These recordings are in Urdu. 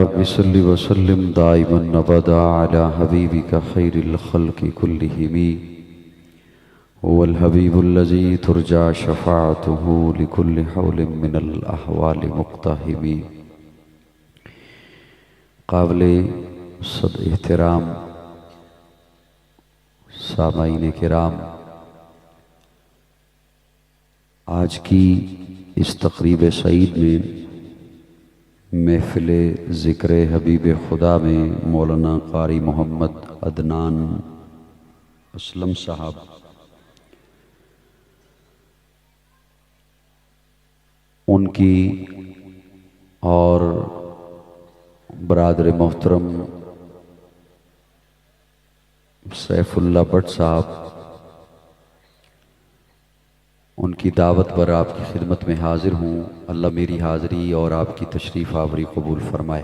رب صل وسلم دائما ابدا على حبيبك خير الخلق كلهم هو الحبيب الذي ترجى شفاعته لكل حول من الأحوال مقتحم. قابل صد احترام سامعین کرام، آج کی اس تقریب سعید میں محفل ذکر حبیب خدا میں مولانا قاری محمد عدنان اسلم صاحب ان کی اور برادر محترم سیف اللہ بٹ صاحب ان کی دعوت پر آپ کی خدمت میں حاضر ہوں. اللہ میری حاضری اور آپ کی تشریف آوری قبول فرمائے.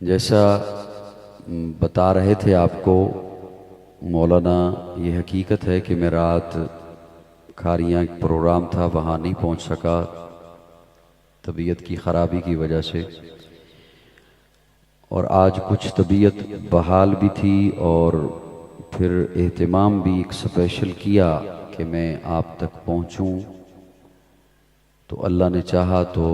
جیسا بتا رہے تھے آپ کو مولانا، یہ حقیقت ہے کہ میں رات کھاریاں ایک پروگرام تھا، وہاں نہیں پہنچ سکا طبیعت کی خرابی کی وجہ سے، اور آج کچھ طبیعت بحال بھی تھی اور پھر اہتمام بھی ایک اسپیشل کیا کہ میں آپ تک پہنچوں. تو اللہ نے چاہا تو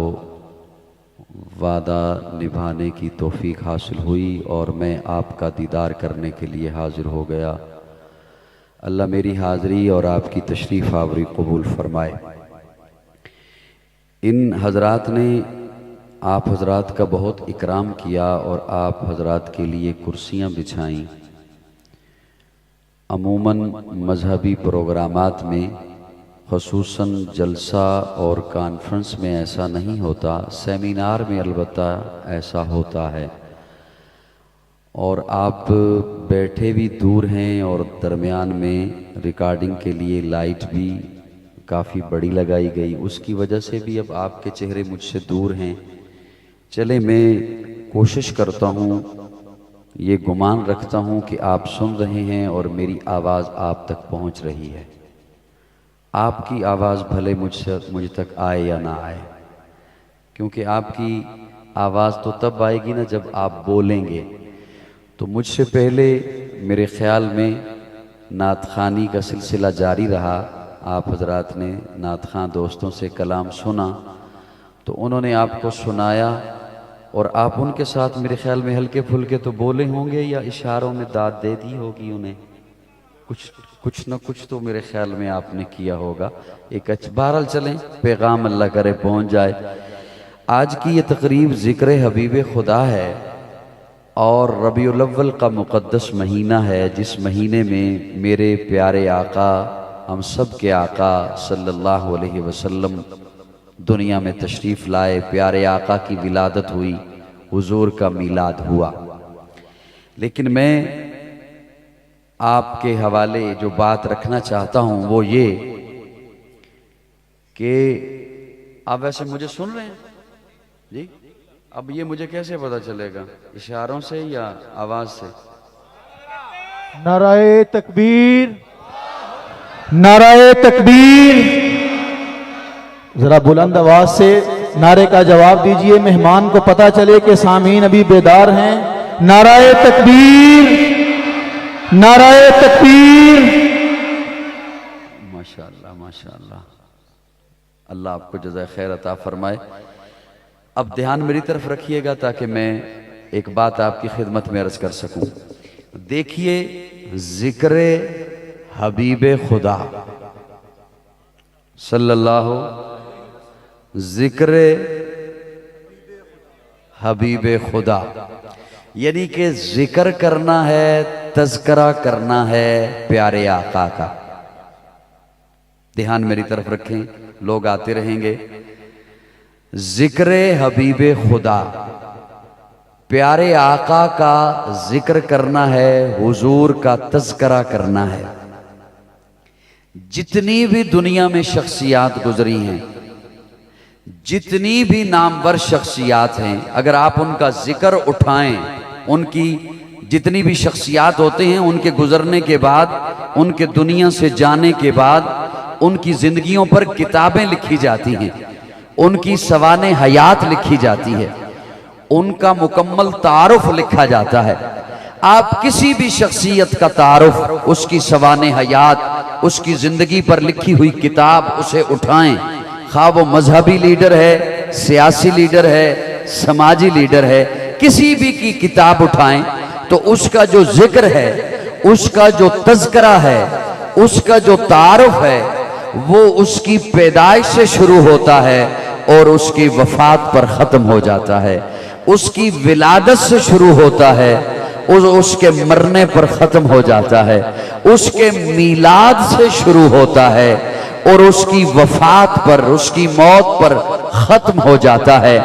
وعدہ نبھانے کی توفیق حاصل ہوئی اور میں آپ کا دیدار کرنے کے لیے حاضر ہو گیا. اللہ میری حاضری اور آپ کی تشریف آوری قبول فرمائے. ان حضرات نے آپ حضرات کا بہت اکرام کیا اور آپ حضرات کے لیے کرسیاں بچھائیں. عموماً مذہبی پروگرامات میں خصوصاً جلسہ اور کانفرنس میں ایسا نہیں ہوتا، سیمینار میں البتہ ایسا ہوتا ہے. اور آپ بیٹھے بھی دور ہیں اور درمیان میں ریکارڈنگ کے لیے لائٹ بھی کافی بڑی لگائی گئی، اس کی وجہ سے بھی اب آپ کے چہرے مجھ سے دور ہیں. چلے میں کوشش کرتا ہوں، یہ گمان رکھتا ہوں کہ آپ سن رہے ہیں اور میری آواز آپ تک پہنچ رہی ہے. آپ کی آواز بھلے مجھ تک آئے یا نہ آئے، کیونکہ آپ کی آواز تو تب آئے گی نا جب آپ بولیں گے. تو مجھ سے پہلے میرے خیال میں نعت خوانی کا سلسلہ جاری رہا. آپ حضرات نے نعت خواں دوستوں سے کلام سنا تو انہوں نے آپ کو سنایا اور آپ ان کے ساتھ میرے خیال میں ہلکے پھلکے تو بولے ہوں گے یا اشاروں میں داد دے دی ہوگی انہیں، کچھ نہ کچھ تو میرے خیال میں آپ نے کیا ہوگا. ایک بہرحال چلیں، پیغام اللہ کرے پہنچ جائے. آج کی یہ تقریب ذکر حبیب خدا ہے اور ربیع الاول کا مقدس مہینہ ہے، جس مہینے میں میرے پیارے آقا، ہم سب کے آقا صلی اللہ علیہ وسلم دنیا میں تشریف لائے. پیارے آقا کی ولادت ہوئی، حضور کا میلاد ہوا. لیکن میں آپ کے حوالے جو بات رکھنا چاہتا ہوں وہ یہ کہ آپ ویسے مجھے سن رہے ہیں جی؟ اب یہ مجھے کیسے پتا چلے گا، اشاروں سے یا آواز سے؟ نعرہ تکبیر، نعرہ تکبیر. ذرا بلند آواز سے نعرے کا جواب دیجئے، مہمان کو پتا چلے کہ سامعین ابھی بیدار ہیں. نعرہ تکبیر، نعرہ تکبیر. ماشاءاللہ ماشاءاللہ، اللہ آپ کو جزائے خیر عطا فرمائے. اب دھیان میری طرف رکھیے گا تاکہ میں ایک بات آپ کی خدمت میں عرض کر سکوں. دیکھیے، ذکر حبیب خدا صلی اللہ، ذکر حبیب خدا یعنی کہ ذکر کرنا ہے، تذکرہ کرنا ہے پیارے آقا کا. دھیان میری طرف رکھیں، لوگ آتے رہیں گے. ذکر حبیب خدا، پیارے آقا کا ذکر کرنا ہے، حضور کا تذکرہ کرنا ہے. جتنی بھی دنیا میں شخصیات گزری ہیں، جتنی بھی نامور شخصیات ہیں، اگر آپ ان کا ذکر اٹھائیں، ان کی جتنی بھی شخصیات ہوتے ہیں ان کے گزرنے کے بعد، ان کے دنیا سے جانے کے بعد ان کی زندگیوں پر کتابیں لکھی جاتی ہیں. ان کی سوانح حیات لکھی جاتی ہے، ان کا مکمل تعارف لکھا جاتا ہے۔ آپ کسی بھی شخصیت کا تعارف، اس کی سوانح حیات، اس کی زندگی پر لکھی ہوئی کتاب اسے اٹھائیں، خواہ وہ مذہبی لیڈر ہے، سیاسی لیڈر ہے، سماجی لیڈر ہے، کسی بھی کی کتاب اٹھائیں تو اس کا جو ذکر ہے، اس کا جو تذکرہ ہے، اس کا جو تعارف ہے، وہ اس کی پیدائش سے شروع ہوتا ہے اور اس کی وفات پر ختم ہو جاتا ہے۔ اس کی ولادت سے شروع ہوتا ہے، اس کے مرنے پر ختم ہو جاتا ہے۔ اس کے میلاد سے شروع ہوتا ہے اور اس کی وفات پر، اس کی موت پر ختم ہو جاتا ہے۔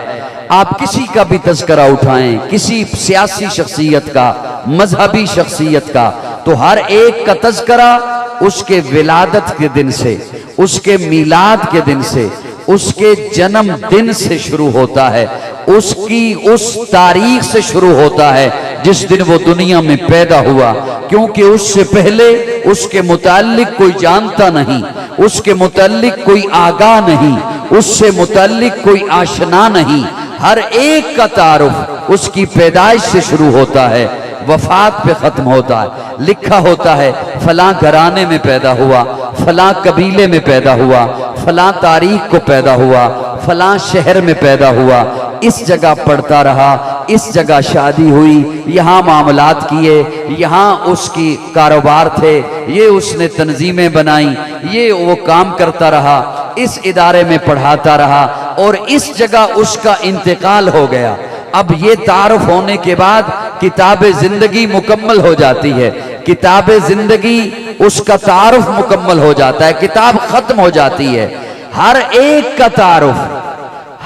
آپ کسی کا بھی تذکرہ اٹھائیں، کسی سیاسی شخصیت کا، مذہبی شخصیت کا، تو ہر ایک کا تذکرہ اس کے ولادت کے دن سے، اس کے میلاد کے دن سے، اس کے جنم دن سے شروع ہوتا ہے، اس کی اس تاریخ سے شروع ہوتا ہے جس دن وہ دنیا میں پیدا ہوا، کیونکہ اس سے پہلے اس کے متعلق کوئی جانتا نہیں، اس کے متعلق کوئی آگاہ نہیں، اس سے متعلق کوئی آشنا نہیں۔ ہر ایک کا تعارف اس کی پیدائش سے شروع ہوتا ہے، وفات پہ ختم ہوتا ہے۔ لکھا ہوتا ہے فلاں گھرانے میں پیدا ہوا، فلاں قبیلے میں پیدا ہوا، فلاں تاریخ کو پیدا ہوا، فلاں شہر میں پیدا ہوا، اس جگہ پڑھتا رہا، اس جگہ شادی ہوئی، یہاں معاملات کیے، یہاں اس کی کاروبار تھے، یہ اس نے تنظیمیں بنائیں، یہ وہ کام کرتا رہا، اس ادارے میں پڑھاتا رہا اور اس جگہ اس کا انتقال ہو گیا۔ اب یہ تعارف ہونے کے بعد کتاب زندگی مکمل ہو جاتی ہے، کتاب زندگی اس کا تعارف مکمل ہو جاتا ہے، کتاب ختم ہو جاتی ہے۔ ہر ایک کا تعارف،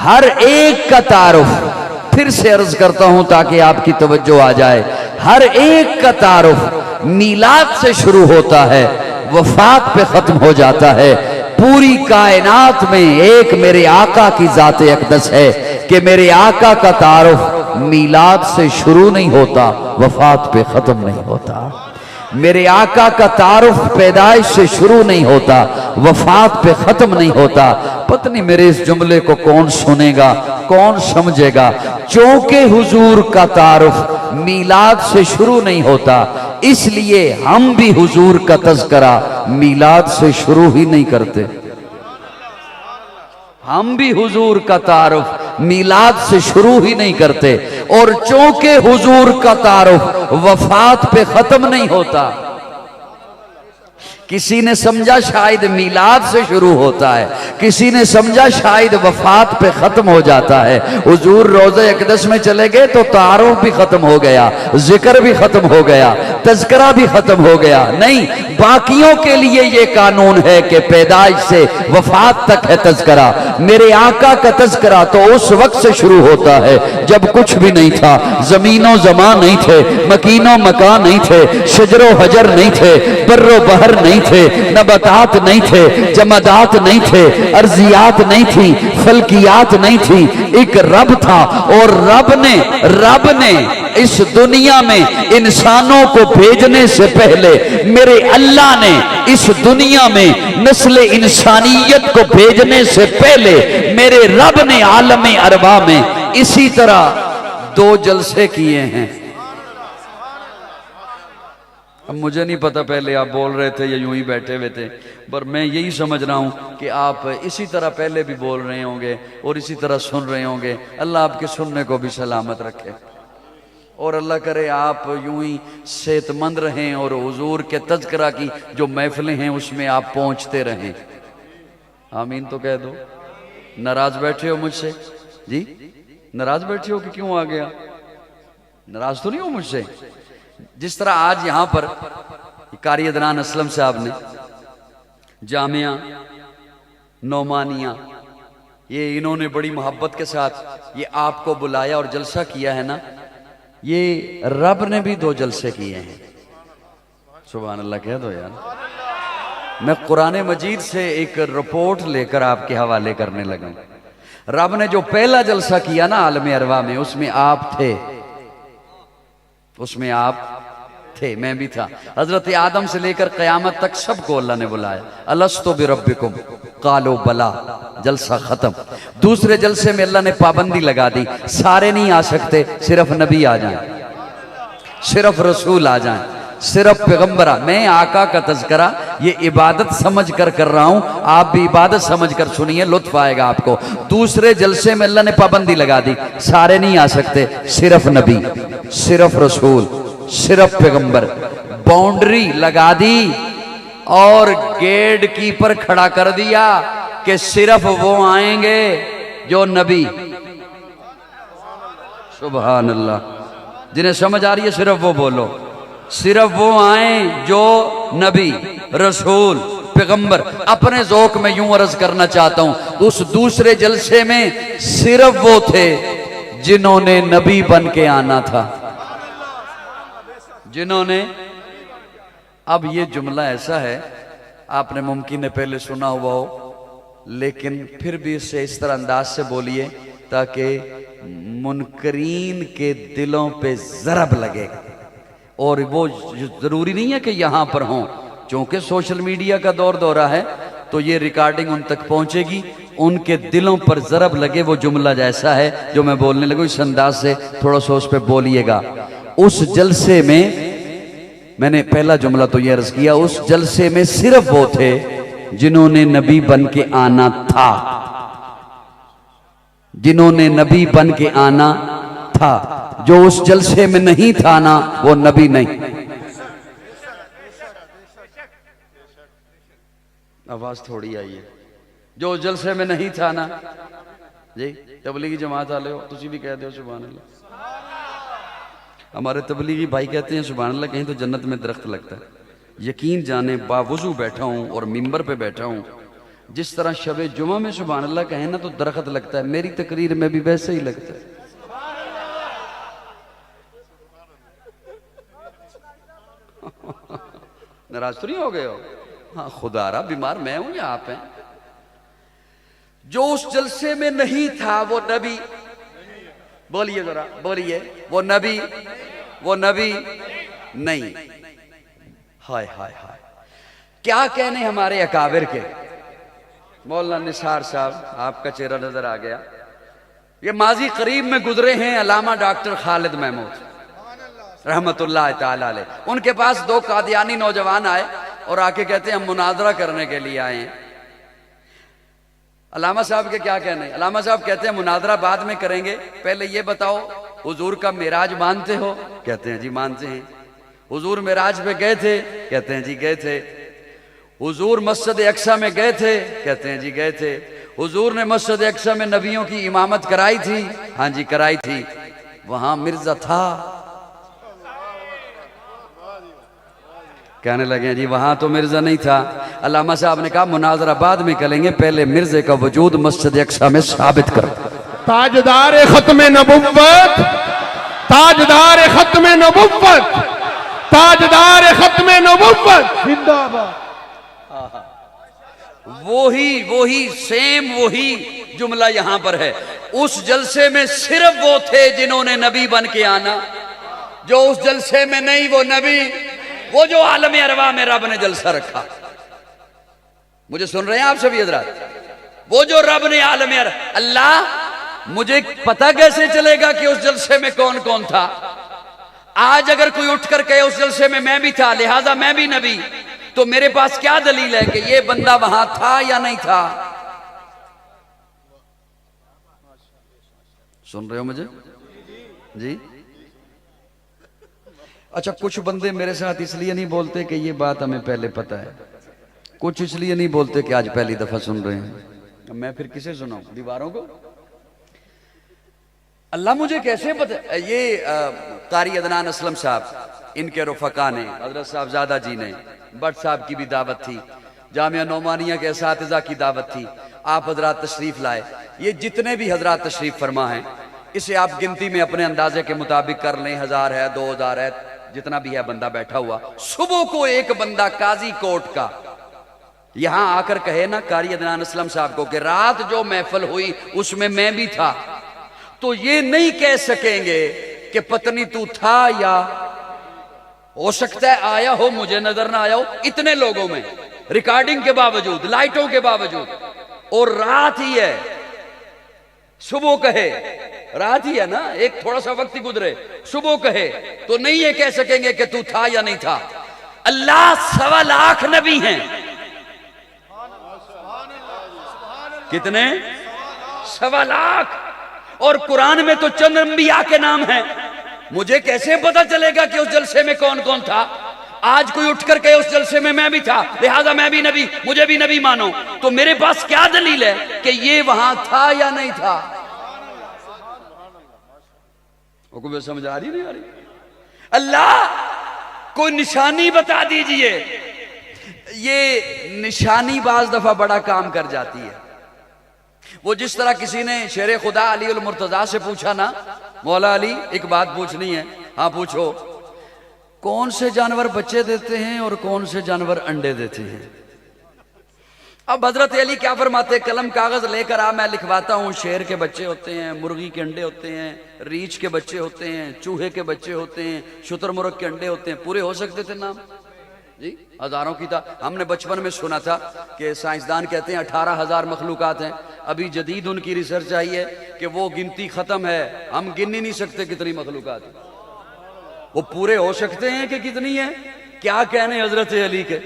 ہر ایک کا تعارف، پھر سے عرض کرتا ہوں تاکہ آپ کی توجہ آ جائے، ہر ایک کا تعارف میلاد سے شروع ہوتا ہے، وفات پہ ختم ہو جاتا ہے۔ پوری کائنات میں ایک میرے آقا کی ذات اقدس ہے کہ میرے آقا کا تعارف میلاد سے شروع نہیں ہوتا، وفات پہ ختم نہیں ہوتا۔ میرے آقا کا تعارف پیدائش سے شروع نہیں ہوتا، وفات پہ ختم نہیں ہوتا۔ پتہ نہیں میرے اس جملے کو کون سنے گا، کون سمجھے گا۔ چونکہ حضور کا تعارف میلاد سے شروع نہیں ہوتا، اس لیے ہم بھی حضور کا تذکرہ میلاد سے شروع ہی نہیں کرتے۔ ہم بھی حضور کا تعارف میلاد سے شروع ہی نہیں کرتے، اور چونکہ حضور کا تعارف وفات پہ ختم نہیں ہوتا، کسی نے سمجھا شاید میلاد سے شروع ہوتا ہے، کسی نے سمجھا شاید وفات پہ ختم ہو جاتا ہے۔ حضور روضہ اقدس میں چلے گئے تو تعارف بھی ختم ہو گیا، ذکر بھی ختم ہو گیا، تذکرہ بھی ختم ہو گیا۔ نہیں، باقیوں کے لیے یہ قانون ہے کہ پیدائش سے وفات تک ہے تذکرہ۔ میرے آقا کا تذکرہ تو اس وقت سے شروع ہوتا ہے جب کچھ بھی نہیں تھا، زمین و زمان نہیں تھے، مکین و مکان نہیں تھے، شجر و حجر نہیں تھے، بر و بحر نہیں تھے، نباتات نہیں تھے، جمادات نہیں تھے، ارضیات نہیں تھی، فلکیات نہیں تھی، ایک رب تھا، اور رب نے اس دنیا میں انسانوں کو بھیجنے سے پہلے میرے اللہ نے اس دنیا میں نسل انسانیت کو بھیجنے سے پہلے میرے رب نے عالم ارواح میں اسی طرح 2 جلسے کیے ہیں۔ اب مجھے نہیں پتا پہلے آپ بول رہے تھے یا یوں ہی بیٹھے ہوئے تھے، پر میں یہی سمجھ رہا ہوں کہ آپ اسی طرح پہلے بھی بول رہے ہوں گے اور اسی طرح سن رہے ہوں گے۔ اللہ آپ کے سننے کو بھی سلامت رکھے، اور اللہ کرے آپ یوں ہی صحت مند رہیں اور حضور کے تذکرہ کی جو محفلیں ہیں اس میں آپ پہنچتے رہیں۔ آمین تو کہہ دو۔ ناراض بیٹھے ہو مجھ سے؟ جی ناراض بیٹھے ہو کہ کیوں آ گیا؟ ناراض تو نہیں ہو مجھ سے؟ جس طرح آج یہاں پر قاری عدنان اسلم صاحب نے جامعہ نعمانیہ، یہ انہوں نے بڑی محبت کے ساتھ یہ آپ کو بلایا اور جلسہ کیا ہے نا، یہ رب نے بھی 2 جلسے کیے ہیں۔ سبحان اللہ کہہ دو یار۔ میں قرآن مجید سے ایک رپورٹ لے کر آپ کے حوالے کرنے لگا۔ رب نے جو پہلا جلسہ کیا نا عالم ارواح میں، اس میں آپ تھے، اس میں آپ تھے، میں بھی تھا۔ حضرت آدم سے لے کر قیامت تک سب کو اللہ نے بلایا، الستو بربکم قالوا بلا، جلسہ ختم۔ دوسرے جلسے میں اللہ نے پابندی لگا دی، سارے نہیں آ سکتے، صرف نبی آ جائیں، صرف رسول آ جائیں، صرف پیغمبر۔ میں آقا کا تذکرہ یہ عبادت سمجھ کر کر رہا ہوں، آپ بھی عبادت سمجھ کر سنیے، لطف آئے گا آپ کو۔ دوسرے جلسے میں اللہ نے پابندی لگا دی، سارے نہیں آ سکتے، صرف نبی، صرف رسول، صرف پیغمبر۔ باؤنڈری لگا دی اور گیٹ کیپر کھڑا کر دیا کہ صرف وہ آئیں گے جو نبی، سبحان اللہ، جنہیں سمجھ آ رہی ہے صرف وہ بولو، صرف وہ آئیں جو نبی، رسول، پیغمبر۔ اپنے ذوق میں یوں عرض کرنا چاہتا ہوں، اس دوسرے جلسے میں صرف وہ تھے جنہوں نے نبی بن کے آنا تھا، جنہوں نے۔ اب یہ جملہ ایسا ہے، آپ نے ممکن ہے پہلے سنا ہوا ہو، لیکن پھر بھی اسے اس طرح انداز سے بولیے تاکہ منکرین کے دلوں پہ ضرب لگے، اور وہ ضروری نہیں ہے کہ یہاں پر ہوں، چونکہ سوشل میڈیا کا دور دورہ ہے تو یہ ریکارڈنگ ان تک پہنچے گی، ان کے دلوں پر ضرب لگے۔ وہ جملہ جیسا ہے جو میں بولنے لگوں، اس انداز سے تھوڑا سا اس پہ بولیے گا۔ اس جلسے میں نے پہلا جملہ تو یہ عرض کیا، اس جلسے میں صرف وہ تھے جنہوں نے نبی بن کے آنا تھا، جنہوں نے نبی بن کے آنا تھا۔ جو اس جلسے میں نہیں تھا نا، وہ نبی نہیں۔ آواز تھوڑی آئی ہے، جو اس جلسے میں نہیں تھا نا، جی تبلیغی جماعت والے ہو، تسی بھی کہتے ہو سبحان اللہ۔ ہمارے تبلیغی بھائی کہتے ہیں سبحان اللہ، کہیں تو جنت میں درخت لگتا ہے۔ یقین جانے باوضو بیٹھا ہوں اور ممبر پہ بیٹھا ہوں، جس طرح شب جمعہ میں سبحان اللہ کہیں نا تو درخت لگتا ہے، میری تقریر میں بھی ویسے ہی لگتا ہے۔ ناراض تو نہیں ہو گئے ہو؟ ہاں خدا را، بیمار میں ہوں یا آپ ہیں؟ جو اس جلسے میں نہیں تھا وہ نبی، بولیے ذرا بولیے، وہ نبی نہیں۔ ہائے ہائے ہائے، کیا کہنے ہمارے اکابر کے۔ مولانا نثار صاحب، آپ کا چہرہ نظر آ گیا، یہ ماضی قریب میں گزرے ہیں علامہ ڈاکٹر خالد محمود رحمت اللہ تعالی علیہ۔ ان کے پاس دو قادیانی نوجوان آئے اور آ کے کہتے ہیں ہم مناظرہ کرنے کے لیے آئے ہیں۔ علامہ صاحب کے کیا کہنے؟ علامہ صاحب کہتے ہیں مناظرہ بعد میں کریں گے، پہلے یہ بتاؤ حضور کا معراج مانتے ہو؟ کہتے ہیں جی مانتے ہیں۔ حضور معراج پہ گئے تھے؟ کہتے ہیں جی گئے تھے۔ حضور مسجد اقصی میں گئے تھے؟ کہتے ہیں جی گئے تھے۔ حضور نے مسجد اقصی میں نبیوں کی امامت کرائی تھی؟ ہاں جی کرائی تھی۔ وہاں مرزا تھا؟ کہنے لگے جی وہاں تو مرزا نہیں تھا۔ علامہ صاحب نے کہا مناظرہ بعد میں کریں گے، پہلے مرزے کا وجود مسجد اقصی میں ثابت کرو۔ تاجدار ختم نبوت، تاجدار ختم نبوت، تاجدار ختم نبوت زندہ باد۔ وہی سیم وہی جملہ یہاں پر ہے۔ اس جلسے میں صرف وہ تھے جنہوں نے نبی بن کے آنا، جو اس جلسے میں نہیں وہ نبی، وہ جو عالم ارواح میں رب نے جلسہ رکھا۔ مجھے سن رہے ہیں آپ سبھی حضرات؟ وہ جو رب نے عالم ارواح، اللہ مجھے پتہ کیسے چلے گا کہ اس جلسے میں کون کون تھا؟ آج اگر کوئی اٹھ کر کہے اس جلسے میں بھی تھا لہٰذا میں بھی نبی، تو میرے پاس کیا دلیل ہے کہ یہ بندہ وہاں تھا یا نہیں تھا؟ سن رہے ہو مجھے؟ جی اچھا، کچھ بندے میرے ساتھ اس لیے نہیں بولتے کہ یہ بات ہمیں پہلے پتہ ہے، کچھ اس لیے نہیں بولتے کہ آج پہلی دفعہ سن رہے ہیں۔ میں پھر کسے سناؤں؟ دیواروں کو؟ اللہ مجھے کیسے پتہ؟ یہ قاری عدنان اسلم صاحب، ان کے رفقا نے، حضرت صاحب زادہ جی نے، بٹ صاحب کی بھی دعوت تھی، جامعہ نعمانیہ کے اساتذہ کی دعوت تھی، آپ حضرات تشریف لائے۔ یہ جتنے بھی حضرات تشریف فرما ہیں اسے آپ گنتی میں اپنے اندازے کے مطابق کر لیں، 1000 ہے 2000 ہے، جتنا بھی ہے بندہ بیٹھا ہوا۔ صبح کو ایک بندہ قاضی کوٹ کا یہاں آ کر کہے نا قاری عدنان اسلم صاحب کو کہ رات جو محفل ہوئی اس میں بھی تھا، تو یہ نہیں کہہ سکیں گے کہ پتنی تو تھا یا ہو سکتا ہے آیا ہو مجھے نظر نہ آیا ہو اتنے لوگوں میں، ریکارڈنگ کے باوجود، لائٹوں کے باوجود، اور رات ہی ہے، صبح کہے، رات ہی ہے نا، ایک تھوڑا سا وقت ہی گزرے، صبح کہے تو نہیں یہ کہہ سکیں گے کہ تو تھا یا نہیں تھا۔ اللہ 1.25 لاکھ نبی ہیں، کتنے؟ 1.25 لاکھ، اور قرآن میں تو چند انبیاء کے نام ہیں۔ مجھے کیسے پتا چلے گا کہ اس جلسے میں کون کون تھا؟ آج کوئی اٹھ کر کے اس جلسے میں بھی تھا لہذا میں بھی نبی، مجھے بھی نبی مانو، تو میرے پاس کیا دلیل ہے کہ یہ وہاں تھا یا نہیں تھا؟ حکم سمجھ آ رہی نہیں آ رہی؟ اللہ کوئی نشانی بتا دیجئے۔ یہ نشانی بعض دفعہ بڑا کام کر جاتی ہے۔ وہ جس طرح کسی نے شیر خدا علی المرتضیٰ سے پوچھا نا، مولا علی ایک بات پوچھنی ہے، ہاں پوچھو، کون سے جانور بچے دیتے ہیں اور کون سے جانور انڈے دیتے ہیں؟ اب حضرت علی کیا فرماتے ہیں، قلم کاغذ لے کر آ، میں لکھواتا ہوں، شیر کے بچے ہوتے ہیں، مرغی کے انڈے ہوتے ہیں، ریچھ کے بچے ہوتے ہیں، چوہے کے بچے ہوتے ہیں، شتر مرغ کے انڈے ہوتے ہیں۔ پورے ہو سکتے تھے نام؟ جی ہزاروں کی تھا۔ ہم نے بچپن میں سنا تھا کہ سائنسدان کہتے ہیں 18,000 مخلوقات ہیں، ابھی جدید ان کی ریسرچ آئی ہے کہ وہ گنتی ختم ہے، ہم گن ہی نہیں سکتے کتنی مخلوقات ہیں۔ وہ پورے ہو سکتے ہیں کہ کتنی ہیں؟ کیا کہنے حضرت علی کے،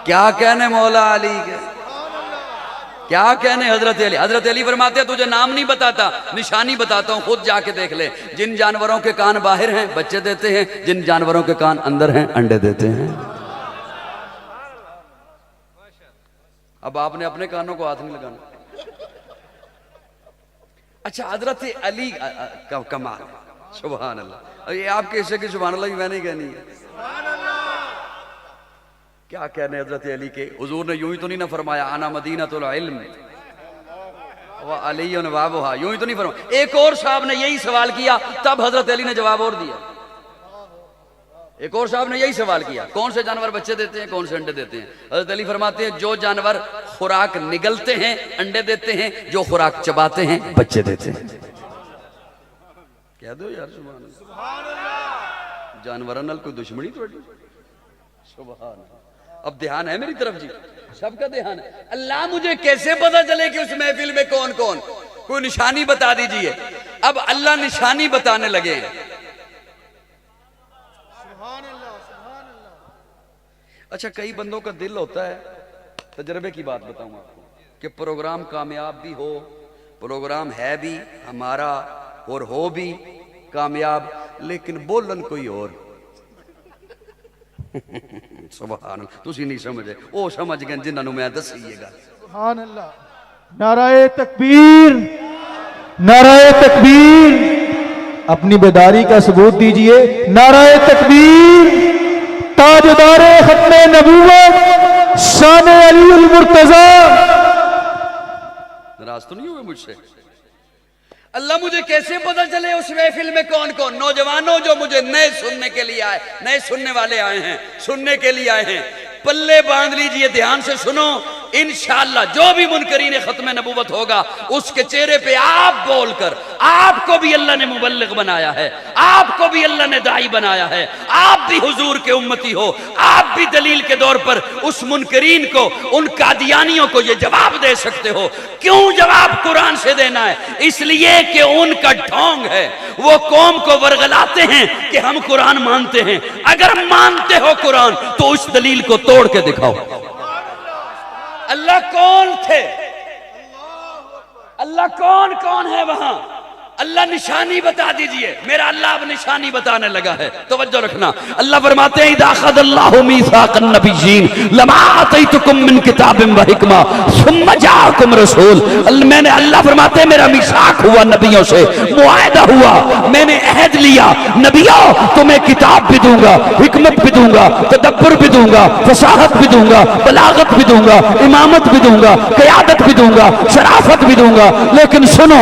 کیا کہنے مولا علی کے، کیا کہنے حضرت علی۔ حضرت علی فرماتے ہیں تجھے نام نہیں بتاتا، نشانی بتاتا ہوں، خود جا کے دیکھ لے۔ جن جانوروں کے کان باہر ہیں بچے دیتے ہیں، جن جانوروں کے کان اندر ہیں انڈے دیتے ہیں۔ اب آپ نے اپنے کانوں کو ہاتھ نہیں لگانا۔ اچھا حضرت علی کا کمال، سبحان اللہ، یہ آپ کے حصے کی سبحان اللہ میں نہیں کہنی ہے۔ کیا کہنے حضرت علی کے، حضور نے یوں ہی تو نہیں نہ فرمایا انا مدینۃ العلم وعلی بابھا، یوں ہی تو نہیں فرمایا۔ ایک اور صاحب نے یہی سوال کیا، تب حضرت علی نے جواب اور دیا۔ ایک اور صاحب نے یہی سوال کیا، کون سے جانور بچے دیتے ہیں، کون سے انڈے دیتے ہیں؟ حضرت علی فرماتے ہیں جو جانور خوراک نگلتے ہیں انڈے دیتے ہیں، جو خوراک چباتے ہیں بچے دیتے ہیں۔ کہہ دو یار سبحان اللہ، جانوراں نال کوئی دشمنی تھوڑی؟ سبحان اللہ۔ اب دھیان ہے میری طرف جی، سب کا دھیان ہے۔ اللہ مجھے کیسے پتا چلے کہ اس محفل میں کون کون؟ کوئی نشانی بتا دیجئے۔ اب اللہ نشانی بتانے لگے ہیں۔ اچھا کئی بندوں کا دل ہوتا ہے، تجربے کی بات بتاؤں آپ کو، کہ پروگرام کامیاب بھی ہو، پروگرام ہے بھی ہمارا اور ہو بھی کامیاب، لیکن بولن کوئی اور۔ سبحان اللہ، تسی نہیں سمجھے، وہ سمجھ گئے جنہوں نے میں دسیے گا۔ سبحان اللہ، نعرہ تکبیر، نعرہ تکبیر، اپنی بیداری کا ثبوت دیجئے۔ نعرہ تکبیر، تاجدار ختم نبوت شان علی المرتضیٰ۔ ناراض تو نہیں ہوئے مجھ سے؟ اللہ مجھے کیسے پتہ چلے اس محفل میں کون کون؟ نوجوانوں جو مجھے نئے سننے کے لیے آئے، نئے سننے والے آئے ہیں، سننے کے لیے آئے ہیں، پلے باندھ لیجئے، دھیان سے سنو۔ انشاءاللہ جو بھی منکرین ختم نبوت ہوگا اس کے چہرے پہ آپ بول کر، آپ کو بھی اللہ نے مبلغ بنایا ہے، آپ کو بھی اللہ نے داعی بنایا ہے، آپ بھی حضور کے امتی ہو، آپ بھی دلیل کے دور پر اس منکرین کو، ان قادیانیوں کو یہ جواب دے سکتے ہو۔ کیوں جواب قرآن سے دینا ہے؟ اس لیے کہ ان کا ڈھونگ ہے، وہ قوم کو ورغلاتے ہیں کہ ہم قرآن مانتے ہیں۔ اگر مانتے ہو قرآن تو اس دلیل کو توڑ کے دکھاؤ۔ اللہ کون تھے؟ اللہ کون کون ہے وہاں؟ اللہ نشانی بتا دیجئے۔ میرا اللہ اب نشانی بتانے لگا ہے، توجہ رکھنا۔ اللہ فرماتے ہیں اذا اخذ اللہ میثاق النبیین لما آتیتکم من کتاب و حکمہ ثم جاءکم رسول۔ میں نے، اللہ فرماتے ہیں میرا میثاق ہوا نبیوں سے، معاہدہ ہوا، میں نے عہد لیا، نبیوں تمہیں کتاب بھی دوں گا، حکمت بھی دوں گا، تدبر بھی دوں گا، فصاحت بھی دوں گا، بلاغت بھی دوں گا، امامت بھی دوں گا، قیادت بھی دوں گا، شرافت بھی دوں گا، لیکن سنو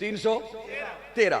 313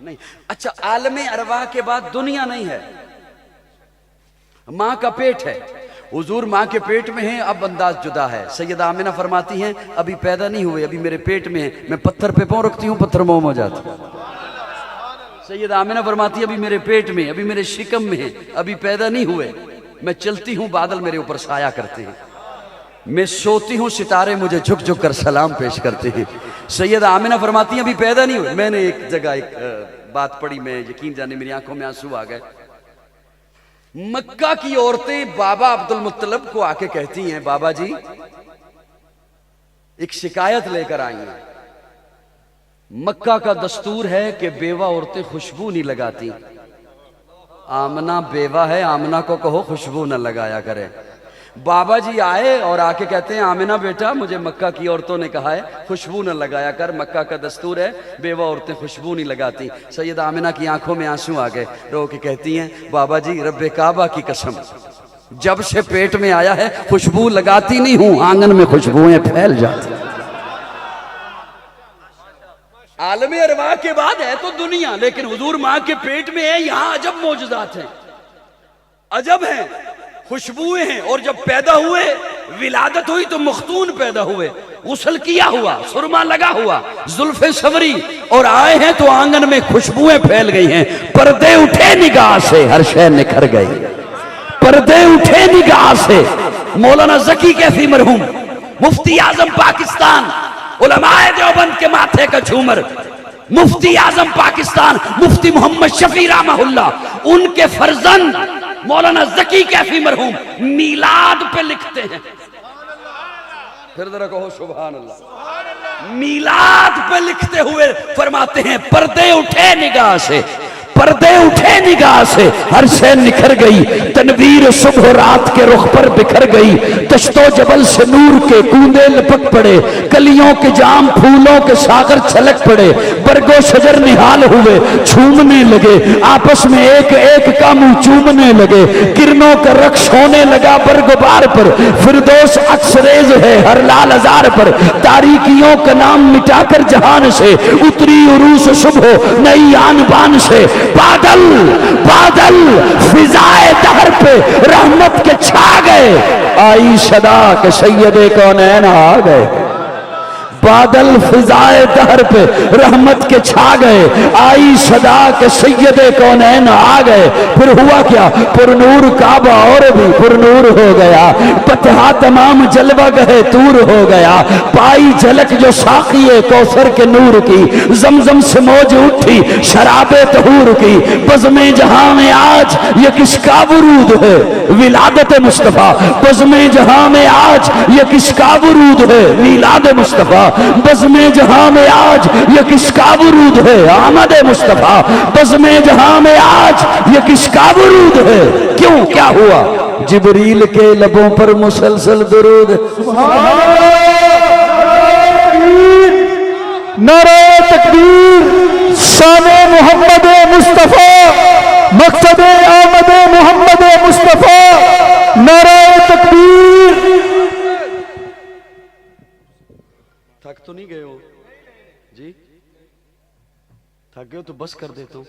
نہیں. اچھا عالم ارواح کے بعد دنیا نہیں ہے, ماں کا پیٹ ہے. حضور ماں کے پیٹ میں ہیں, اب انداز جدا ہے. سیدہ آمنہ فرماتی ہیں ابھی پیدا نہیں ہوئے, ابھی میرے پیٹ میں ہیں, میں پتھر پہ پاؤں رکھتی ہوں پتھر موم ہو جاتا ہے. سیدہ آمنہ فرماتی ہے ابھی میرے پیٹ میں, ابھی میرے شکم میں ہیں, ابھی پیدا نہیں ہوئے, میں چلتی ہوں بادل میرے اوپر سایہ کرتے ہیں, میں سوتی ہوں ستارے مجھے جھک جھک کر سلام پیش کرتے ہیں. سیدہ آمنہ فرماتی ہیں ابھی پیدا نہیں ہوئے. میں نے ایک جگہ ایک بات پڑھی, میں یقین جانے میری آنکھوں میں آنسو آ گئے. مکہ کی عورتیں بابا عبد المطلب کو آ کے کہتی ہیں بابا جی ایک شکایت لے کر آئی ہیں, مکہ کا دستور ہے کہ بیوہ عورتیں خوشبو نہیں لگاتی. آمنہ بیوہ ہے, آمنہ کو کہو خوشبو نہ لگایا کرے. بابا جی آئے اور آ کے کہتے ہیں آمنہ بیٹا مجھے مکہ کی عورتوں نے کہا ہے خوشبو نہ لگایا کر, مکہ کا دستور ہے بیوہ عورتیں خوشبو نہیں لگاتی. سیدہ آمنہ کی آنکھوں میں آنسو آ گئے, رو کے کہتی ہیں بابا جی رب کعبہ کی قسم جب سے پیٹ میں آیا ہے خوشبو لگاتی نہیں ہوں, آنگن میں خوشبوئیں پھیل جاتی. عالم ارواح کے بعد ہے تو دنیا, لیکن حضور ماں کے پیٹ میں ہے, یہاں عجب معجزات ہیں, عجب ہیں, خوشبوئیں ہیں. اور جب پیدا ہوئے ولادت ہوئی تو مختون پیدا ہوئے, غسل کیا ہوا, سرما لگا ہوا, زلف سوری, اور آئے ہیں تو آنگن میں خوشبوئیں پھیل گئی ہیں. پردے اٹھے نگاہ سے ہر شے نکھر گئی, پردے اٹھے نگاہ سے. مولانا ذکی کیفی مرحوم مفتی اعظم پاکستان, علماء دیوبند کے ماتھے کا جھومر, مفتی اعظم پاکستان مفتی محمد شفیع رحمہ اللہ, ان کے فرزند مولانا ذکی کیفی مرحوم میلاد پہ لکھتے ہیں, پھر ذرا کہو سبحان اللہ, میلاد پہ لکھتے ہوئے فرماتے ہیں پردے اٹھے نگاہ سے, پردے اٹھے نگاہ سے ہر شے نکھر گئی. تنویر صبح و رات کے رخ پر بکھر گئی, دشت و جبل سے نور کے کوندے لپک پڑے, کلیوں کے جام پھولوں کے ساغر چھلک پڑے, برگ و شجر نہال ہوئے چھومنے لگے, آپس میں ایک ایک کا منہ چومنے لگے, کرنوں کا رقص ہونے لگا برگ بار پر, فردوس عکس ریز ہے ہر لال ازار پر, تاریکیوں کا نام مٹا کر جہان سے اتری عروس صبح نئی آن بان سے. بادل بادل فضائے دہر پہ رحمت کے چھا گئے, آئی صدا کہ سید کونین آ گئے. بادل فضائے دہر پہ رحمت کے چھا گئے, آئی صدا کہ سید کونین آ گئے. پھر ہوا کیا, پر نور کعبہ اور بھی پر نور ہو گیا, فتحہ تمام جلوہ گہے طور ہو گیا, پائی جھلک جو ساقی کوثر کے نور کی, زمزم سے موج اٹھی شراب طہور کی. بزم جہاں میں آج یہ کس کا ورود ہے, ولادت مصطفیٰ. بزم جہاں میں آج یہ کس کا ورود ہے, میلاد مصطفیٰ. بزم جہاں میں آج یہ کس کا ورود ہے, آمد مصطفیٰ. بزم جہاں میں آج یہ کس کا ورود ہے, کیوں کیا ہوا, جبریل کے لبوں پر مسلسل درود. نعرہ تکبیر, شان محمد مصطفیٰ, مقصد آمد محمد مصطفیٰ. نعرہ تکبیر. تھک تو نہیں گئے ہو جی, تھک گئے ہو تو بس کر دیتا ہوں,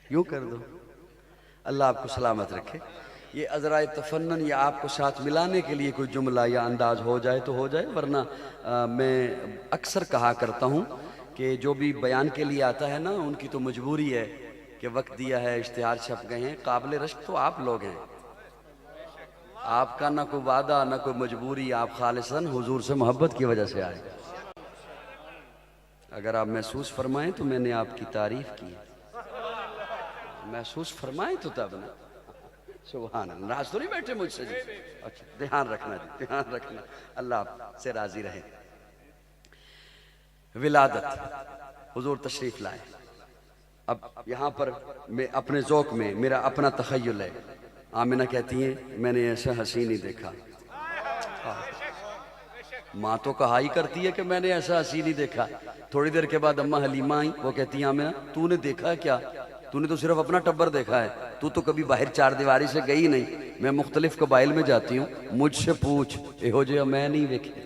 یوں کر دو. اللہ آپ کو سلامت رکھے. یہ عذرائے تفنن یا آپ کو ساتھ ملانے کے لیے کوئی جملہ یا انداز ہو جائے تو ہو جائے, ورنہ میں اکثر کہا کرتا ہوں کہ جو بھی بیان کے لیے آتا ہے نا ان کی تو مجبوری ہے کہ وقت دیا ہے, اشتہار چھپ گئے ہیں, قابل رشک تو آپ لوگ ہیں. آپ کا نہ کوئی وعدہ نہ کوئی مجبوری, آپ خالصاً حضور سے محبت کی وجہ سے آئے. اگر آپ محسوس فرمائیں تو میں نے آپ کی تعریف کی, محسوس فرمائیں تو تب نا. سبحان اللہ, ناراض تو نہیں بیٹھے مجھ سے جی, اچھا دھیان رکھنا جی, دھیان رکھنا, اللہ آپ سے راضی رہے. ولادت, حضور تشریف لائے. اب یہاں پر میں اپنے ذوق میں میرا اپنا تخیل ہے. آمنہ کہتی ہیں میں نے ایسا حسین نہیں دیکھا. ماں تو کہا ہی کرتی ہے کہ میں نے ایسا حسین نہیں دیکھا. تھوڑی دیر کے بعد اماں حلیمہ آئیں, وہ کہتی ہیں آمنہ تو نے دیکھا کیا, تو نے تو صرف اپنا ٹبر دیکھا ہے, تو کبھی باہر چار دیواری سے گئی نہیں. میں مختلف قبائل میں جاتی ہوں, مجھ سے پوچھ, یہو جے میں نہیں دیکھے.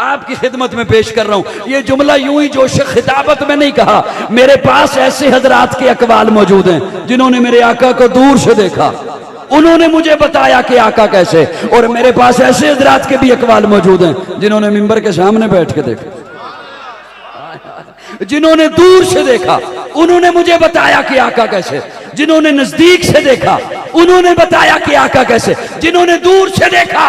آپ کی خدمت میں پیش کر رہا ہوں. یہ جملہ یوں ہی جوش خطابت میں نہیں کہا, میرے پاس ایسے حضرات کے اقوال موجود ہیں جنہوں نے میرے آقا کو دور سے دیکھا, انہوں نے مجھے بتایا کہ آقا کیسے, اور میرے پاس ایسے حضرات کے بھی اقوال موجود ہیں جنہوں نے منبر کے سامنے بیٹھ کے دیکھا, جنہوں نے دور سے دیکھا انہوں نے مجھے بتایا کہ آقا کیسے, جنہوں نے نزدیک سے دیکھا انہوں نے بتایا کہ آقا کیسے, جنہوں نے دور سے دیکھا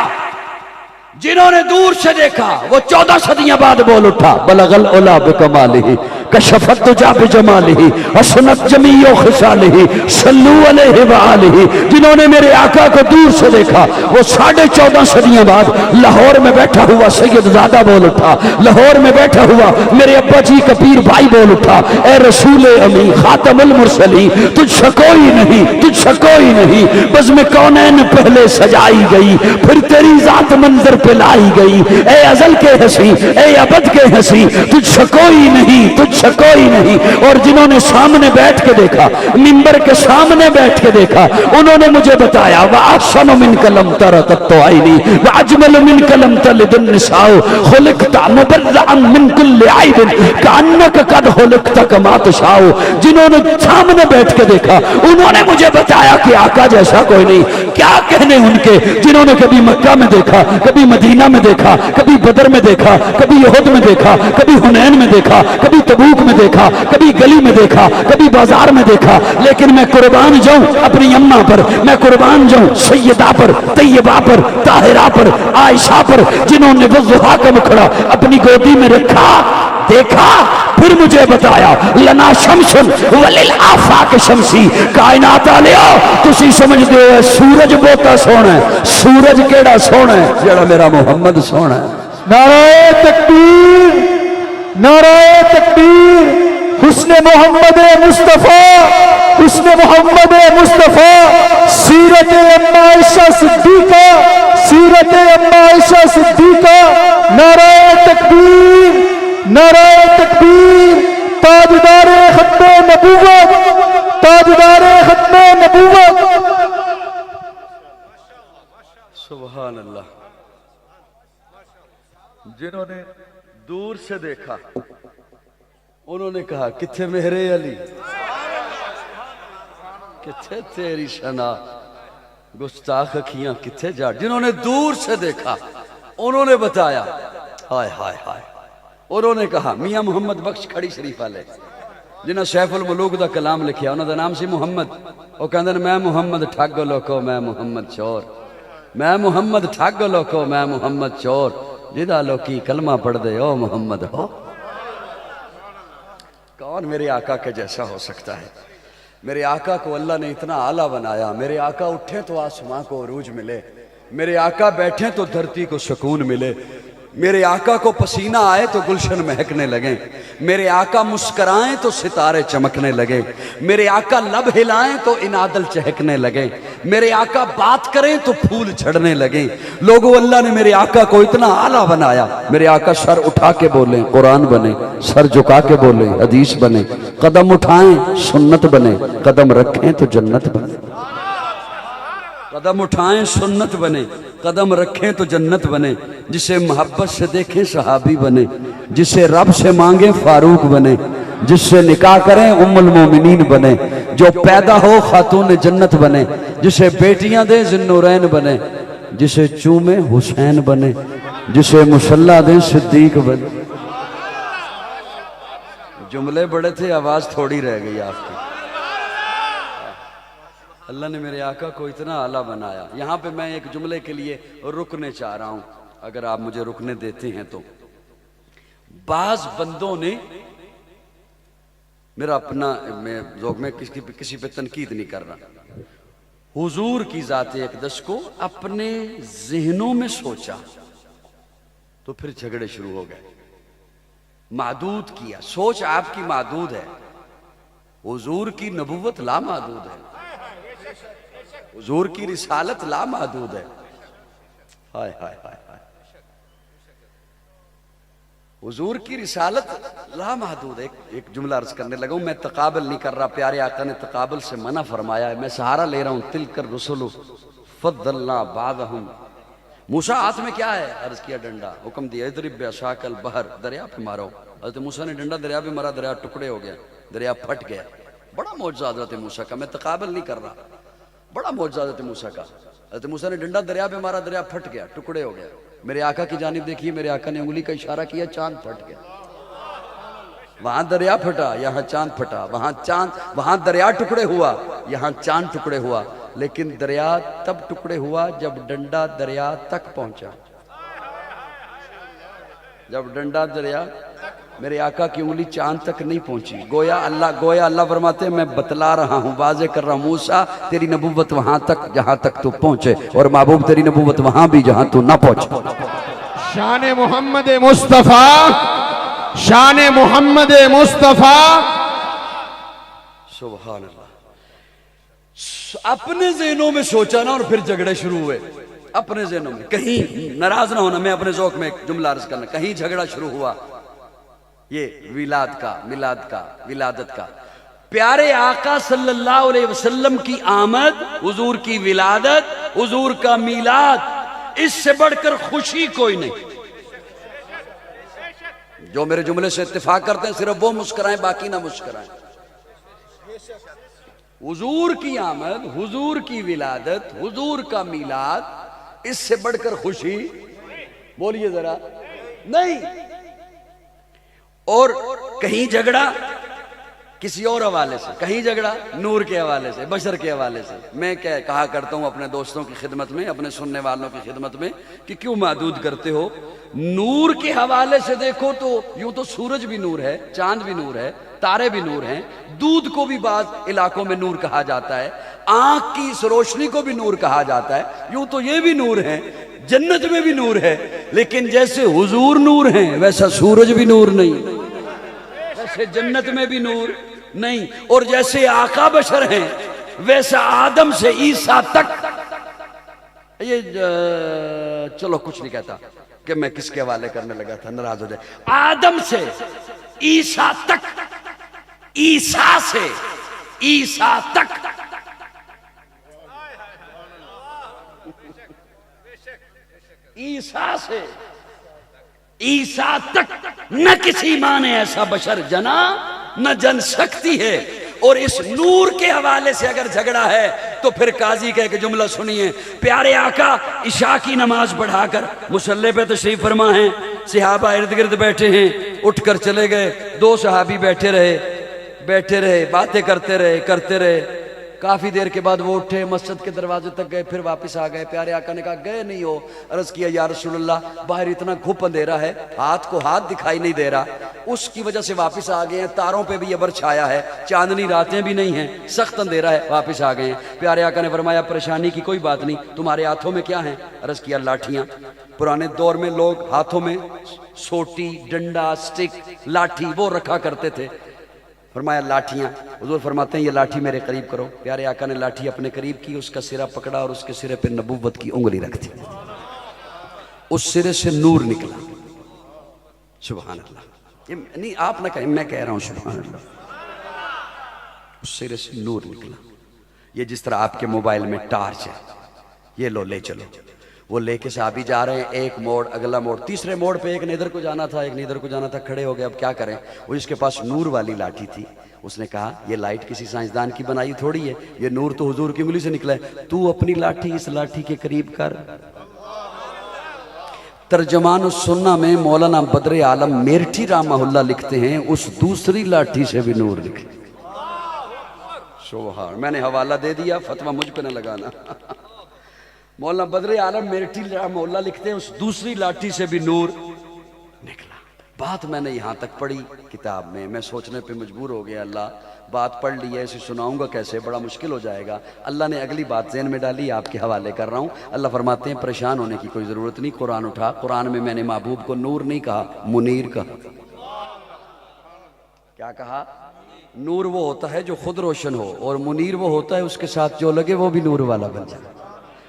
وہ 14 صدیاں بعد بول اٹھا, بلغ العلا بکمالہ کشفت تجا بجمالہ حسنت جمیع خصالہ صلو علیہ وآلہ. جنہوں نے میرے آقا کو دور سے دیکھا وہ 14.5 صدیاں بعد لاہور میں بیٹھا ہوا سید زادہ بول اٹھا, لاہور میں بیٹھا ہوا میرے ابا جی کا پیر بھائی بول اٹھا, اے رسول امی خاتم المرسلین تجھ سے کوئی نہیں, بزم کونین پہلے سجائی گئی پھر تیری ذات منظر پہ لائی گئی, اے ازل کے ہنسی اے ابد کے ہنسی تجھ سے کوئی نہیں. اور جنہوں نے سامنے بیٹھ کے دیکھا, منبر کے سامنے بیٹھ کے دیکھا, انہوں نے مجھے بتایا وَأَحْسَنُ مِنْكَ لَمْ تَرَ قَطُّ عَيْنِي وَأَجْمَلُ مِنْكَ لَمْ تَلِدِ النِّسَاءُ خُلِقْتَ مُبَرَّأً مِنْ كُلِّ عَيْبٍ كَأَنَّكَ قَدْ خُلِقْتَ كَمَا تَشَاءُ. جنہوں نے سامنے بیٹھ کے دیکھا انہوں نے مجھے بتایا کہ آقا جیسا کوئی نہیں. کیا کہنے ان کے جنہوں نے کبھی مکہ میں دیکھا, کبھی مدینہ میں دیکھا, کبھی بدر میں دیکھا, کبھی احد میں دیکھا, کبھی حنین میں دیکھا, کبھی تبوک میں دیکھا, کبھی گلی میں دیکھا, کبھی بازار میں دیکھا, لیکن میں قربان جاؤں اپنی اماں پر, میں قربان جاؤں سیدہ پر, طیبہ پر, طاہرہ پر, عائشہ پر, جنہوں نے وضحا کا مکھڑا اپنی گودی میں رکھا, دیکھا, پھر مجھے بتایا لنا شمس وللآفاق شمسی. کائنات والےو تسی سمجھ دے ہو سورج بہتا سونا ہے, سورج کیڑا سونا ہے جڑا میرا محمد سونا ہے. نعرہ تکبیر, نعرہ تکبیر, حسن محمد مصطفیٰ, حسن محمد مصطفیٰ, سیرت اما عائشہ صدیقہ, سیرت اما عائشہ صدیقہ. نعرہ تکبیر, نعرہ تکبیر, تاجدار ختم نبوت, تاجدار ختم نبوت. سبحان اللہ. جنہوں نے دور سے دیکھا انہوں نے کہا کتھے میرے علی, کتھے تیری شنا, گستاخ اکھیاں کتھے جا. جنہوں نے دور سے دیکھا انہوں نے بتایا, ہائے ہائے ہائے, انہوں نے کہا میاں محمد بخش کھڑی شریف والے جنہاں سیف الملوک دا کلام لکھیا, انہوں دا نام سی محمد. وہ کہندے میں محمد ٹھگ لوکو میں محمد چور, میں محمد ٹھگ لوکو میں محمد چور, جدا لوکی کلمہ پڑھ دے او محمد ہو. کون میرے آقا کے جیسا ہو سکتا ہے؟ میرے آقا کو اللہ نے اتنا اعلیٰ بنایا. میرے آقا اٹھیں تو آسمان کو عروج ملے, میرے آقا بیٹھیں تو دھرتی کو سکون ملے, میرے آقا کو پسینہ آئے تو گلشن مہکنے لگیں, میرے آقا مسکرائیں تو ستارے چمکنے لگیں, میرے آقا لب ہلائیں تو انادل چہکنے لگیں, میرے آقا بات کریں تو پھول جھڑنے لگیں. لوگوں اللہ نے میرے آقا کو اتنا اعلیٰ بنایا. میرے آقا سر اٹھا کے بولیں قرآن بنے, سر جھکا کے بولیں حدیث بنے, قدم اٹھائیں سنت بنے, قدم رکھیں تو جنت بنے. قدم اٹھائیں سنت بنے, قدم رکھیں تو جنت بنے. جسے محبت سے دیکھیں صحابی بنے, جسے رب سے مانگیں فاروق بنے, جس سے نکاح کریں ام المومنین بنے, جو پیدا ہو خاتون جنت بنے, جسے بیٹیاں دیں ذوالنورین بنے, جسے چومیں حسین بنے, جسے مصلی دیں صدیق بنے. جملے بڑے تھے, آواز تھوڑی رہ گئی آپ کی. اللہ نے میرے آقا کو اتنا اعلیٰ بنایا. یہاں پہ میں ایک جملے کے لیے رکنے چاہ رہا ہوں, اگر آپ مجھے رکنے دیتے ہیں تو. بعض بندوں نے میرا اپنا میں کسی پہ تنقید نہیں کر رہا, حضور کی ذات اقدس کو اپنے ذہنوں میں سوچا تو پھر جھگڑے شروع ہو گئے. محدود کیا, سوچ آپ کی محدود ہے, حضور کی نبوت لا محدود ہے, حضور کی رسالت لا محدود ہے. ہائے ہائے ہائے ہائے, حضور کی رسالت لا محدود ہے. ایک جملہ عرض کرنے لگا ہوں, میں تقابل نہیں کر رہا, پیارے آقا نے تقابل سے منع فرمایا ہے. میں سہارا لے رہا ہوں, تلک الرسل فضلنا بعضهم موسیٰ ہاتھ میں کیا ہے؟ عرض کیا ڈنڈا. حکم دیا اضرب بعصاک البحر، دریا پہ مارو. حضرت موسیٰ نے ڈنڈا دریا پہ مارا، دریا ٹکڑے ہو گیا، دریا پھٹ گیا. بڑا معجزہ حضرت موسیٰ کا، میں تقابل نہیں کر رہا، بڑا معجزہ حضرت موسیٰ کا. حضرت موسیٰ نے ڈنڈا دریا پہ مارا، دریا پھٹ گیا، ٹکڑے ہو گیا. میرے آقا کی جانب دیکھیے، میرے آقا نے انگلی کا اشارہ کیا، چاند پھٹ گیا. وہاں دریا پھٹا، یہاں چاند پھٹا. وہاں دریا ٹکڑے ہوا، یہاں چاند ٹکڑے ہوا. لیکن دریا تب ٹکڑے ہوا جب ڈنڈا دریا تک پہنچا. جب ڈنڈا دریا، میرے آقا کی انگلی چاند تک نہیں پہنچی. گویا اللہ فرماتے ہیں میں بتلا رہا ہوں، واضح کر رہا ہوں، موسیٰ تیری نبوت وہاں تک جہاں تک تو پہنچے، اور محبوب تیری نبوت وہاں بھی جہاں تو نہ پہنچے. شان محمد مصطفیٰ، شان محمد مصطفیٰ. سبحان اللہ. اپنے ذہنوں میں سوچا نا اور پھر جھگڑے شروع ہوئے. اپنے ذہنوں میں، کہیں ناراض نہ ہونا، میں اپنے ذوق میں ایک جملہ عرض کرنا، کہیں جھگڑا شروع ہوا یہ میلاد کا ولادت کا. پیارے آقا صلی اللہ علیہ وسلم کی آمد، حضور کی ولادت، حضور کا میلاد، اس سے بڑھ کر خوشی کوئی نہیں. جو میرے جملے سے اتفاق کرتے ہیں صرف وہ مسکرائیں، باقی نہ مسکرائیں. حضور کی آمد، حضور کی ولادت، حضور کا میلاد، اس سے بڑھ کر خوشی بولیے ذرا نہیں. اور کہیں جھگڑا کسی اور حوالے سے، کہیں جھگڑا نور کے حوالے سے، بشر کے حوالے سے. میں کیا کہا کرتا ہوں اپنے دوستوں کی خدمت میں، اپنے سننے والوں کی خدمت میں، کہ کیوں محدود کرتے ہو؟ نور کے حوالے سے دیکھو تو یوں تو سورج بھی نور ہے، چاند بھی نور ہے، تارے بھی نور ہیں، دودھ کو بھی بعض علاقوں میں نور کہا جاتا ہے، آنکھ کی اس روشنی کو بھی نور کہا جاتا ہے. یوں تو یہ بھی نور ہیں، جنت میں بھی نور ہے. لیکن جیسے حضور نور ہیں ویسا سورج بھی نور نہیں، ویسے جنت میں بھی نور نہیں. اور جیسے آقا بشر ہیں ویسا آدم سے عیسیٰ تک. یہ چلو کچھ نہیں کہتا کہ میں کس کے حوالے کرنے لگا تھا، ناراض ہو جائے. آدم سے عیسیٰ تک، عیسیٰ سے عیسیٰ تک، عیسیٰ سے عیسیٰ تک نہ کسی ماں نے ایسا بشر جنا نہ جن سکتی ہے. اور اس نور کے حوالے سے اگر جھگڑا ہے تو پھر قاضی کا ایک جملہ سنیے. پیارے آقا عشاء کی نماز پڑھا کر مصلی پہ تشریف فرما ہیں، صحابہ ارد گرد بیٹھے ہیں، اٹھ کر چلے گئے. 2 صحابی بیٹھے رہے، باتیں کرتے رہے. کافی دیر کے بعد وہ اٹھے، مسجد کے دروازے تک گئے، پھر واپس آ گئے. پیارے آقا نے کہا گئے نہیں ہو؟ عرض کیا یا رسول اللہ باہر اتنا گھپ اندھیرا ہے، ہاتھ کو ہاتھ دکھائی نہیں دے رہا، اس کی وجہ سے واپس آ گئے ہیں. تاروں پہ بھی ابر چھایا ہے، چاندنی راتیں بھی نہیں ہیں، سخت اندھیرا ہے، واپس آ گئے ہیں. پیارے آقا نے فرمایا پریشانی کی کوئی بات نہیں، تمہارے ہاتھوں میں کیا ہیں؟ عرض کیا لاٹھیاں. پرانے دور میں لوگ ہاتھوں میں سوٹی، ڈنڈا، سٹک، لاٹھی وہ رکھا کرتے تھے. فرمایا لاٹھیاں. حضور فرماتے ہیں یہ لاٹھی میرے قریب کرو. پیارے آقا نے لاٹھی اپنے قریب کی، اس کا سرا پکڑا اور اس کے سرے پہ نبوت کی انگلی رکھ دی. اس سرے سے نور نکلا. سبحان اللہ. یہ نہیں آپ نہ کہیں، میں کہہ رہا ہوں سبحان اللہ. اس سرے سے نور نکلا. یہ جس طرح آپ کے موبائل میں ٹارچ ہے، یہ لو لے چلو. وہ لے کے صحابی جا رہے ہیں، ایک موڑ اگلا موڑ، تیسرے موڑ پہ ایک نے ادھر کو جانا تھا، ایک نے ادھر کو جانا تھا، کھڑے ہو گئے. اب کیا کریں؟ وہ جس کے پاس نور والی لاٹھی تھی اس نے کہا یہ لائٹ کسی سائنسدان کی بنائی تھوڑی ہے، یہ نور تو حضور کی انگلی سے نکلا ہے، تو اپنی لاٹھی اس لاٹھی کے قریب کر. ترجمان السنہ میں مولانا بدر عالم میرٹھی رحمہ اللہ لکھتے ہیں اس دوسری لاٹھی سے بھی نور نکلا. سبحان. میں نے حوالہ دے دیا، فتویٰ مجھ پہ نہ لگانا. مولانا بدر عالم میرٹھی رحمہ اللہ لکھتے ہیں اس دوسری لاٹھی سے بھی نور نکلا. بات میں نے یہاں تک پڑھی کتاب میں، میں سوچنے پہ مجبور ہو گیا اللہ بات پڑھ لی ہے، اسے سناؤں گا کیسے، بڑا مشکل ہو جائے گا. اللہ نے اگلی بات ذہن میں ڈالی، آپ کے حوالے کر رہا ہوں. اللہ فرماتے ہیں پریشان ہونے کی کوئی ضرورت نہیں، قرآن اٹھا. قرآن میں نے محبوب کو نور نہیں کہا، منیر کہا. کیا کہا؟ نور وہ ہوتا ہے جو خود روشن ہو، اور منیر وہ ہوتا ہے اس کے ساتھ جو لگے وہ بھی نور والا بن جائے.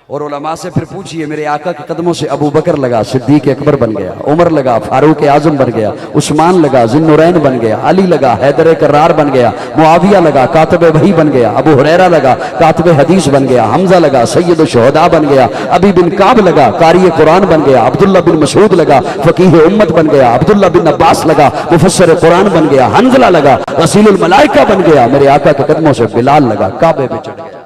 اور علماء سے پھر پوچھئے میرے آقا کے قدموں سے ابو بکر لگا صدیق اکبر بن گیا، عمر لگا فاروق اعظم بن گیا، عثمان لگا ذی النورین بن گیا، علی لگا حیدر کرار بن گیا، معاویہ لگا کاتب وحی بن گیا، ابو ہریرہ لگا کاتب حدیث بن گیا، حمزہ لگا سید الشہداء بن گیا، ابی بن کعب لگا قاری قرآن بن گیا، عبداللہ بن مسعود لگا فقیہ امت بن گیا، عبداللہ بن عباس لگا مفسر قرآن بن گیا، حنظلہ لگا غسیل الملائکہ بن گیا، میرے آقا کے قدموں سے بلال لگا کعبے پہ چڑھ گیا۔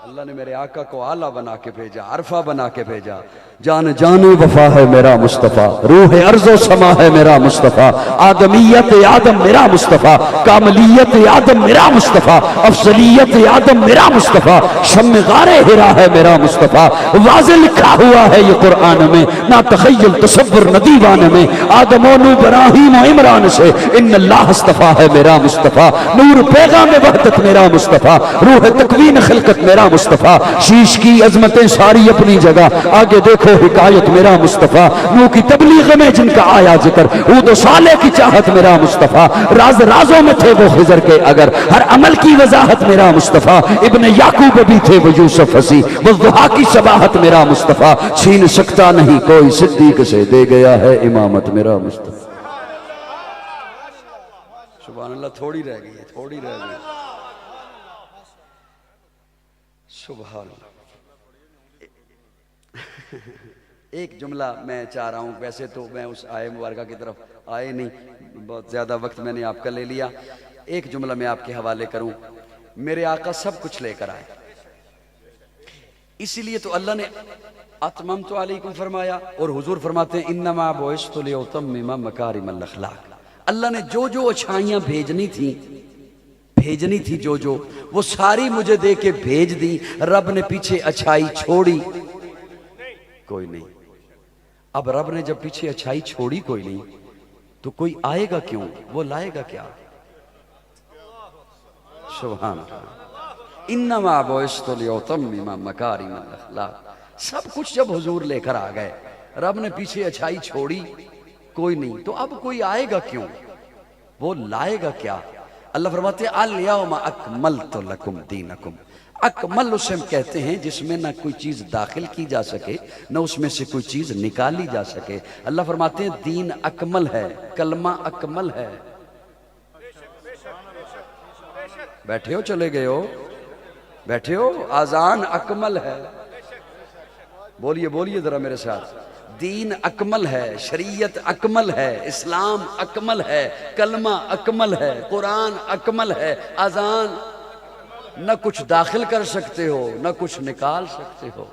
اللہ نے میرے آقا کو آلہ بنا کے بھیجا، عرفہ بنا کے بھیجا۔ جان جان وفا ہے میرا مصطفیٰ، روح ارض و سما ہے میرا مصطفیٰ، آدمیت آدم میرا مصطفیٰ، کاملیت آدم میرا مصطفیٰ، افضلیت آدم میرا مصطفیٰ، شم غار ہرا ہے میرا مصطفیٰ، واضح لکھا ہوا ہے یہ قرآن میں، نہ تخیل تصور نہ دیوان میں، آدم و نو ابراہیم و عمران سے ان اللہ اصطفیٰ ہے میرا مصطفیٰ، نور پیغام وحدت میرا مصطفیٰ، روح تکوین خلقت میرا مصطفیٰ، شیش کی عظمتیں ساری اپنی جگہ، آگے دیکھو حکایت میرا مصطفیٰ، نو کی تبلیغ میں جن کا آیا ذکر، ہود و صالح کی چاہت میرا مصطفیٰ، راز رازوں میں تھے وہ خضر کے اگر، ہر عمل کی وضاحت میرا مصطفیٰ، ابن یعقوب بھی تھے وہ یوسف ہسی، والضحیٰ کی شباہت میرا مصطفیٰ، چھین سکتا نہیں کوئی صدیق سے، دے گیا ہے امامت میرا مصطفیٰ۔ سبحان اللہ، تھوڑی رہ گئی ہے، تھوڑی رہ گئی، سبحان اللہ۔ ایک جملہ میں چاہ رہا ہوں، ویسے تو میں اس آیے مبارکہ کی طرف آئے نہیں، بہت زیادہ وقت میں نے آپ کا لے لیا، ایک جملہ میں آپ کے حوالے کروں۔ میرے آقا سب کچھ لے کر آئے، اسی لیے تو اللہ نے اتممت علیکم فرمایا، اور حضور فرماتے ہیں انما بعثت لاتمم مکارم الاخلاق۔ اللہ نے جو جو اچھائیاں بھیجنی تھی جو وہ ساری مجھے دے کے بھیج دی، رب نے پیچھے اچھائی چھوڑی کوئی نہیں۔ اب رب نے جب پیچھے اچھائی چھوڑی کوئی نہیں تو کوئی آئے گا کیوں، وہ لائے گا کیا؟ سبحان اللہ۔ انما بعثت لاتمم مکارم الاخلاق، سب کچھ جب حضور لے کر آ گئے، رب نے پیچھے اچھائی چھوڑی کوئی نہیں تو اب کوئی آئے گا کیوں، وہ لائے گا کیا؟ اللہ فرماتے ہیں الیوم اکملت لکم دینکم۔ اکمل اسے کہتے ہیں جس میں نہ کوئی چیز داخل کی جا سکے نہ اس میں سے کوئی چیز نکالی جا سکے۔ اللہ فرماتے ہیں دین اکمل ہے، کلمہ اکمل ہے۔ بیٹھے ہو، چلے گئے ہو، بیٹھے ہو، آذان اکمل ہے، بولیے بولیے ذرا میرے ساتھ، دین اکمل ہے، شریعت اکمل ہے، اسلام اکمل ہے، کلمہ اکمل ہے، قرآن اکمل ہے، اذان نہ کچھ داخل کر سکتے ہو نہ کچھ نکال سکتے ہو۔